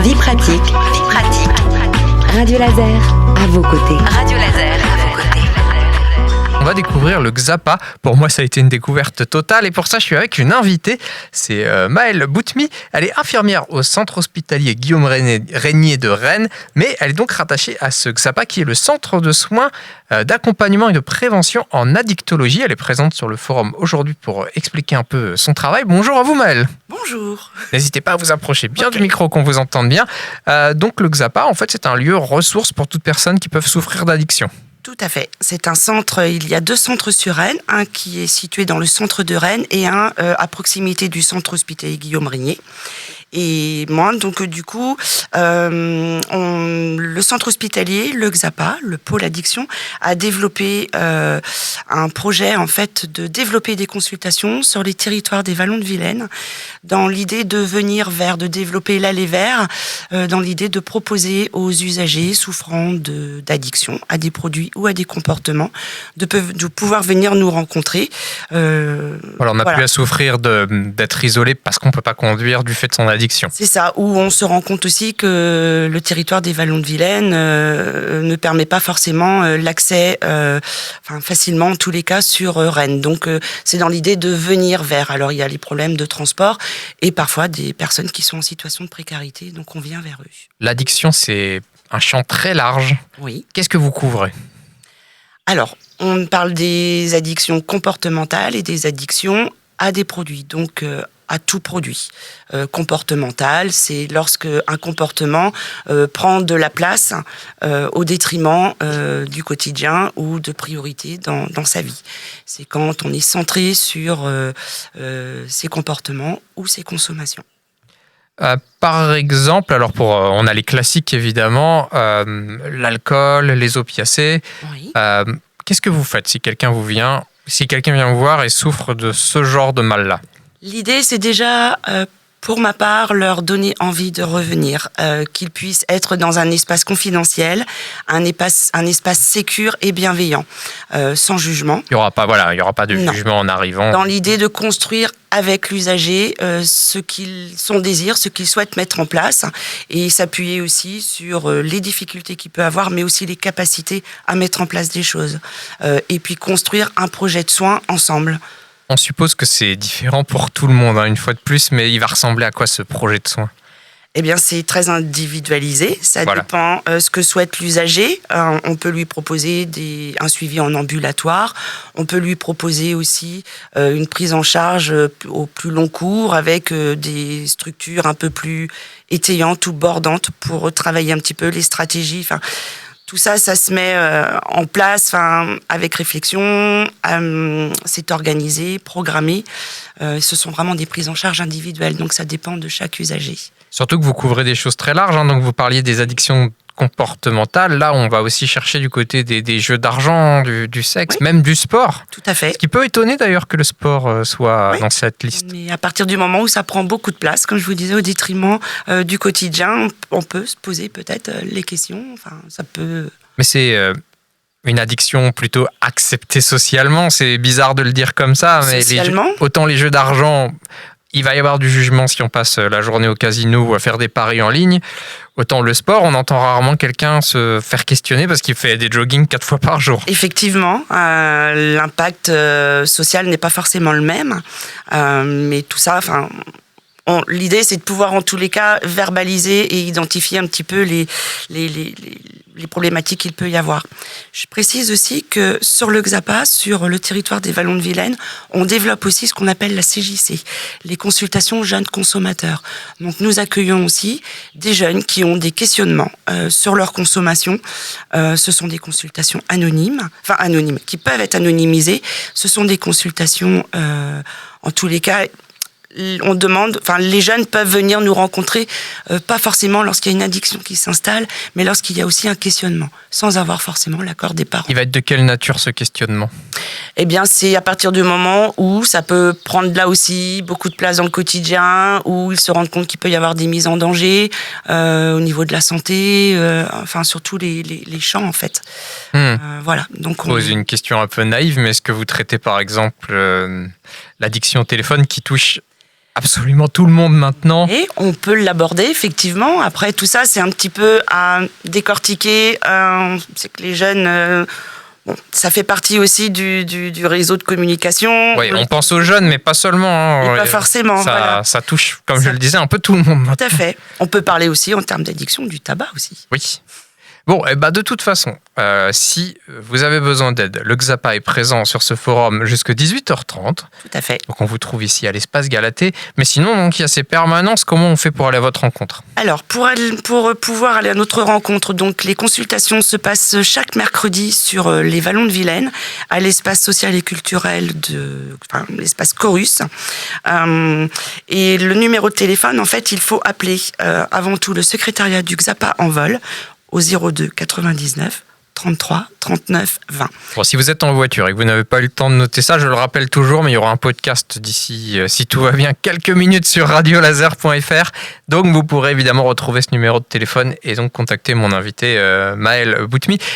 Vie pratique. Radio Laser, à vos côtés. On va découvrir le Xapa. Pour moi, ça a été une découverte totale. Et pour ça, je suis avec une invitée. C'est Maëlle Boutmy. Elle est infirmière au centre hospitalier Guillaume Régnier de Rennes. Mais elle est donc rattachée à ce Xapa qui est le centre de soins d'accompagnement et de prévention en addictologie. Elle est présente sur le forum aujourd'hui pour expliquer un peu son travail. Bonjour à vous, Maëlle. Bonjour. N'hésitez pas à vous approcher bien du micro, qu'on vous entende bien. Donc le Xapa, en fait, c'est un lieu ressource pour toute personne qui peuvent souffrir d'addiction. Tout à fait. C'est un centre, il y a 2 centres sur Rennes, un qui est situé dans le centre de Rennes et un à proximité du centre hospitalier Guillaume Régnier. Et moi, donc du coup, le centre hospitalier, le Xapa, le pôle addiction, a développé un projet en fait de développer des consultations sur les territoires des Vallons de Vilaine, dans l'idée de venir vers, de développer l'aller vers, dans l'idée de proposer aux usagers souffrant d'addiction à des produits ou à des comportements, de pouvoir venir nous rencontrer. Voilà, on n'a plus à souffrir d'être isolé parce qu'on ne peut pas conduire du fait de son addiction. C'est ça, où on se rend compte aussi que le territoire des Vallons de Vilaine ne permet pas forcément l'accès facilement, en tous les cas, sur Rennes. Donc, c'est dans l'idée de venir vers. Alors, il y a les problèmes de transport et parfois des personnes qui sont en situation de précarité. Donc, on vient vers eux. L'addiction, c'est un champ très large. Oui. Qu'est-ce que vous couvrez ? Alors, on parle des addictions comportementales et des addictions à des produits. Donc, à tout produit. Comportemental, c'est lorsque un comportement prend de la place au détriment du quotidien ou de priorité dans sa vie. C'est quand on est centré sur ses comportements ou ses consommations. Par exemple, alors on a les classiques évidemment, l'alcool, les opiacés. Oui. Qu'est-ce que vous faites si quelqu'un vient vous voir et souffre de ce genre de mal-là ? L'idée, c'est déjà, pour ma part, leur donner envie de revenir, qu'ils puissent être dans un espace confidentiel, un espace sécure et bienveillant, sans jugement. Il y aura pas de jugement en arrivant. Dans l'idée de construire avec l'usager son désir, ce qu'il souhaite mettre en place, et s'appuyer aussi sur les difficultés qu'il peut avoir, mais aussi les capacités à mettre en place des choses. Et puis construire un projet de soins ensemble. On suppose que c'est différent pour tout le monde, une fois de plus, mais il va ressembler à quoi ce projet de soins ? Eh bien, c'est très individualisé. Ça dépend ce que souhaite l'usager. On peut lui proposer un suivi en ambulatoire. On peut lui proposer aussi une prise en charge au plus long cours avec des structures un peu plus étayantes ou bordantes pour travailler un petit peu les stratégies. Tout ça, ça se met en place avec réflexion, c'est organisé, programmé. Ce sont vraiment des prises en charge individuelles, donc ça dépend de chaque usager. Surtout que vous couvrez des choses très larges, donc vous parliez des addictions comportementales. Là, on va aussi chercher du côté des jeux d'argent, du sexe, même du sport. Tout à fait. Ce qui peut étonner d'ailleurs que le sport soit dans cette liste. Mais à partir du moment où ça prend beaucoup de place, comme je vous disais, au détriment du quotidien, on peut se poser peut-être les questions. Ça peut... Mais c'est une addiction plutôt acceptée socialement. C'est bizarre de le dire comme ça, mais autant les jeux d'argent... Il va y avoir du jugement si on passe la journée au casino ou à faire des paris en ligne. Autant le sport, on entend rarement quelqu'un se faire questionner parce qu'il fait des joggings 4 fois par jour. Effectivement, l'impact social n'est pas forcément le même. Mais tout ça, l'idée, c'est de pouvoir en tous les cas verbaliser et identifier un petit peu les problématiques qu'il peut y avoir. Je précise aussi que sur le Xapa, sur le territoire des Vallons de Vilaine, on développe aussi ce qu'on appelle la CJC, les consultations jeunes consommateurs. Donc nous accueillons aussi des jeunes qui ont des questionnements sur leur consommation. Ce sont des consultations anonymes, qui peuvent être anonymisées. Ce sont des consultations, en tous les cas, on demande, les jeunes peuvent venir nous rencontrer, pas forcément lorsqu'il y a une addiction qui s'installe, mais lorsqu'il y a aussi un questionnement, sans avoir forcément l'accord des parents. Il va être de quelle nature ce questionnement ? Eh bien, c'est à partir du moment où ça peut prendre là aussi beaucoup de place dans le quotidien, où ils se rendent compte qu'il peut y avoir des mises en danger au niveau de la santé, surtout les champs en fait. Voilà. Donc on pose une question un peu naïve, mais est-ce que vous traitez par exemple l'addiction au téléphone qui touche absolument tout le monde maintenant. Et on peut l'aborder, effectivement. Après, tout ça, c'est un petit peu à décortiquer. C'est que les jeunes... bon, ça fait partie aussi du réseau de communication. Oui, on pense aux jeunes, mais pas seulement. Et pas forcément. Voilà. Ça touche, comme je le disais, un peu tout le monde maintenant. Tout à fait. On peut parler aussi, en termes d'addiction, du tabac aussi. Oui. Bon, de toute façon, si vous avez besoin d'aide, le XAPA est présent sur ce forum jusqu'à 18h30. Tout à fait. Donc on vous trouve ici à l'espace Galatée. Mais sinon, donc, il y a ces permanences. Comment on fait pour aller à votre rencontre ? Alors, pour pouvoir aller à notre rencontre, donc les consultations se passent chaque mercredi sur les Vallons de Vilaine, à l'espace social et culturel l'espace Chorus. Et le numéro de téléphone, en fait, il faut appeler avant tout le secrétariat du XAPA en vol au 02 99 33 39 20. Bon, si vous êtes en voiture et que vous n'avez pas eu le temps de noter ça, je le rappelle toujours, mais il y aura un podcast d'ici, si tout va bien, quelques minutes sur radiolaser.fr. Donc vous pourrez évidemment retrouver ce numéro de téléphone et donc contacter mon invité Maël Boutmy.